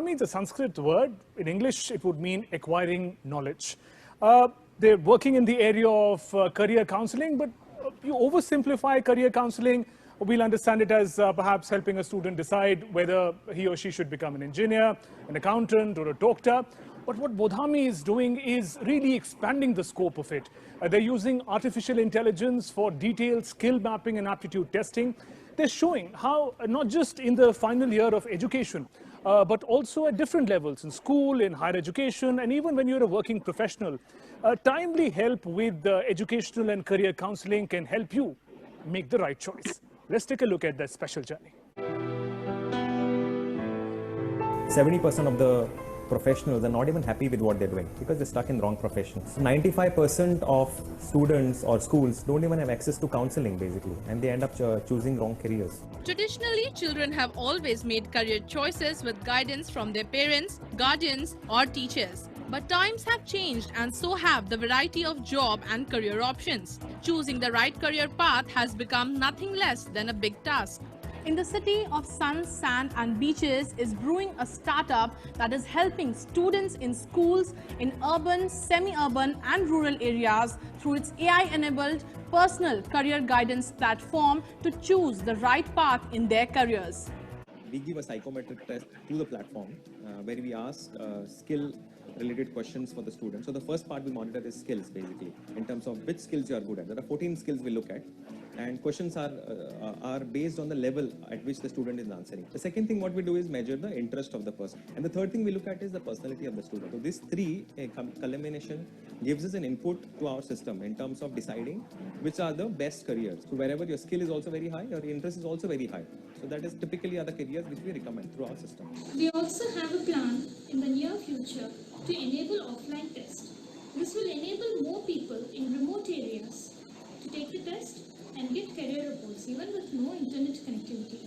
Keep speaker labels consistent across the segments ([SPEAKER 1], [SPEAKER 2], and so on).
[SPEAKER 1] means a Sanskrit word. In English, it would mean acquiring knowledge. They're working in the area of career counseling, but you oversimplify career counseling, we'll understand it as perhaps helping a student decide whether he or she should become an engineer, an accountant, or a doctor. But what Bodhami is doing is really expanding the scope of it. They're using artificial intelligence for detailed skill mapping and aptitude testing. They're showing how, not just in the final year of education, but also at different levels in school, in higher education, and even when you're a working professional, timely help with educational and career counseling can help you make the right choice. Let's take a look at that special journey.
[SPEAKER 2] 70% of the professionals are not even happy with what they're doing because they're stuck in the wrong professions. 95% of students or schools don't even have access to counseling basically, and they end up choosing wrong careers.
[SPEAKER 3] Traditionally, children have always made career choices with guidance from their parents, guardians or teachers. But times have changed and so have the variety of job and career options. Choosing the right career path has become nothing less than a big task. In the city of sun, sand and beaches is brewing a startup that is helping students in schools in urban, semi-urban and rural areas through its AI-enabled personal career guidance platform to choose the right path in their careers.
[SPEAKER 2] We give a psychometric test through the platform where we ask skill-related questions for the students. So the first part we monitor is skills basically, in terms of which skills you are good at. There are 14 skills we look at, and questions are based on the level at which the student is answering. The second thing what we do is measure the interest of the person. And the third thing we look at is the personality of the student. So this three culmination gives us an input to our system in terms of deciding which are the best careers. So wherever your skill is also very high, your interest is also very high. So that is typically are the careers which we recommend through our system.
[SPEAKER 4] We also have a plan in the near future to enable offline tests. This will enable more people in remote areas to take the test and get career reports even with no internet connectivity.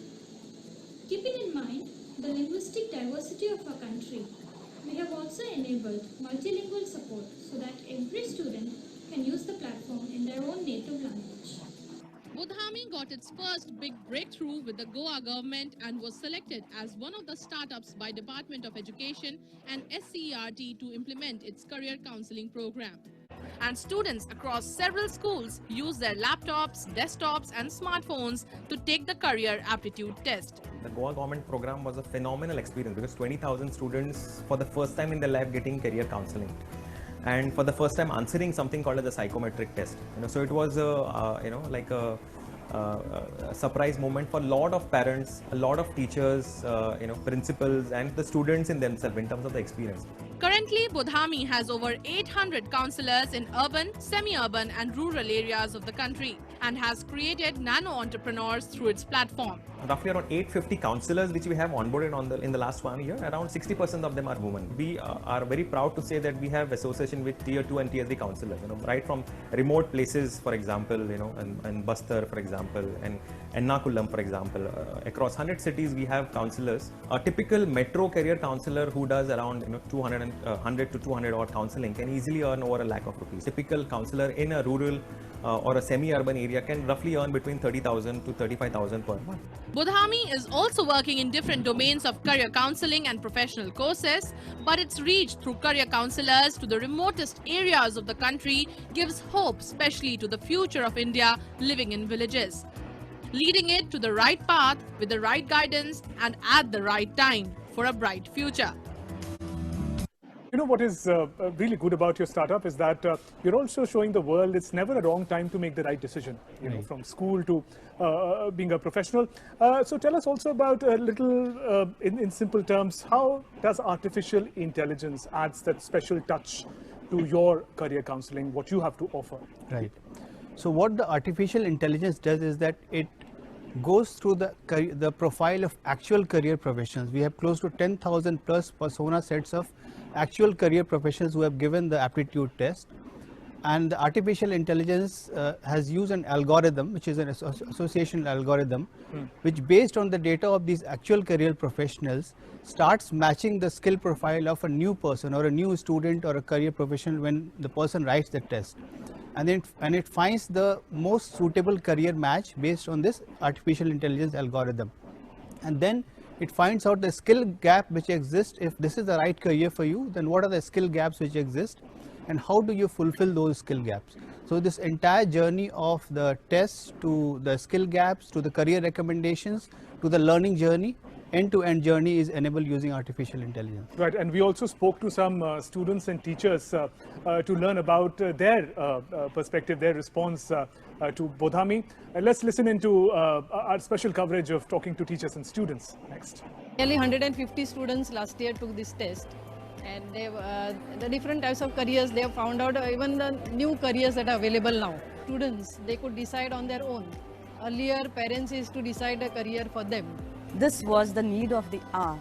[SPEAKER 4] Keeping in mind the linguistic diversity of our country, we have also enabled multilingual support so that every student can use the platform in their own native language.
[SPEAKER 3] Bodhami got its first big breakthrough with the Goa government and was selected as one of the startups by Department of Education and SCERT to implement its career counseling program. And students across several schools use their laptops, desktops and smartphones to take the career aptitude test.
[SPEAKER 2] The Goa government program was a phenomenal experience because 20,000 students for the first time in their life getting career counseling. And for the first time answering something called as a psychometric test. So it was like a surprise moment for a lot of parents, a lot of teachers, principals and the students in themselves in terms of the experience.
[SPEAKER 3] Currently, Bodhami has over 800 counselors in urban, semi-urban and rural areas of the country and has created nano-entrepreneurs through its platform.
[SPEAKER 2] Roughly around 850 counselors which we have onboarded in the last 1 year, around 60% of them are women. We are very proud to say that we have association with tier 2 and tier 3 counselors, right from remote places, for example, in Bastar, for example, and Ernakulam, for example. Across 100 cities we have counselors. A typical metro career counselor who does around 100 to 200 odd counseling can easily earn over a lakh of rupees. Typical counselor in a rural or a semi-urban area can roughly earn between 30,000 to 35,000 per month.
[SPEAKER 3] Bodhami is also working in different domains of career counseling and professional courses, but its reach through career counselors to the remotest areas of the country gives hope, especially to the future of India living in villages, leading it to the right path with the right guidance and at the right time for a bright future.
[SPEAKER 1] You know what is really good about your startup is that you're also showing the world it's never a wrong time to make the right decision, from school to being a professional. So tell us also about a little, in simple terms, how does artificial intelligence adds that special touch to your career counseling, what you have to offer?
[SPEAKER 5] Right. So what the artificial intelligence does is that it goes through the profile of actual career professionals. We have close to 10,000 plus persona sets of actual career professionals who have given the aptitude test, and the artificial intelligence has used an algorithm which is an association algorithm which, based on the data of these actual career professionals, starts matching the skill profile of a new person or a new student or a career professional when the person writes the test, and it finds the most suitable career match based on this artificial intelligence algorithm, and then It finds out the skill gap which exists. If this is the right career for you, then what are the skill gaps which exist and how do you fulfill those skill gaps? So this entire journey of the tests to the skill gaps to the career recommendations to the learning journey, end-to-end journey is enabled using artificial intelligence.
[SPEAKER 1] Right, and we also spoke to some students and teachers to learn about their perspective, their response to Bodhami. Let's listen into our special coverage of talking to teachers and students next.
[SPEAKER 6] Nearly 150 students last year took this test, and the different types of careers they have found out, even the new careers that are available now. Students, they could decide on their own. Earlier, parents used to decide a career for them.
[SPEAKER 7] This was the need of the hour,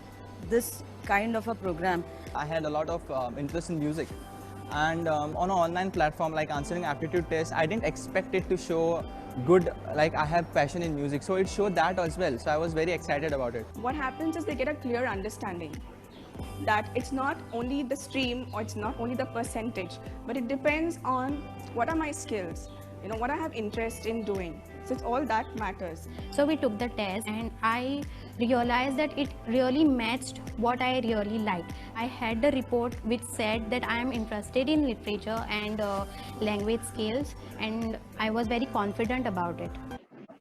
[SPEAKER 7] this kind of a program.
[SPEAKER 8] I had a lot of interest in music, and on an online platform like answering aptitude tests, I didn't expect it to show good, like I have passion in music, so it showed that as well, so I was very excited about it.
[SPEAKER 9] What happens is they get a clear understanding that it's not only the stream or it's not only the percentage, but it depends on what are my skills, what I have interest in doing. So it's all that matters.
[SPEAKER 10] So we took the test and I realized that it really matched what I really liked. I had the report which said that I am interested in literature and language skills, and I was very confident about it.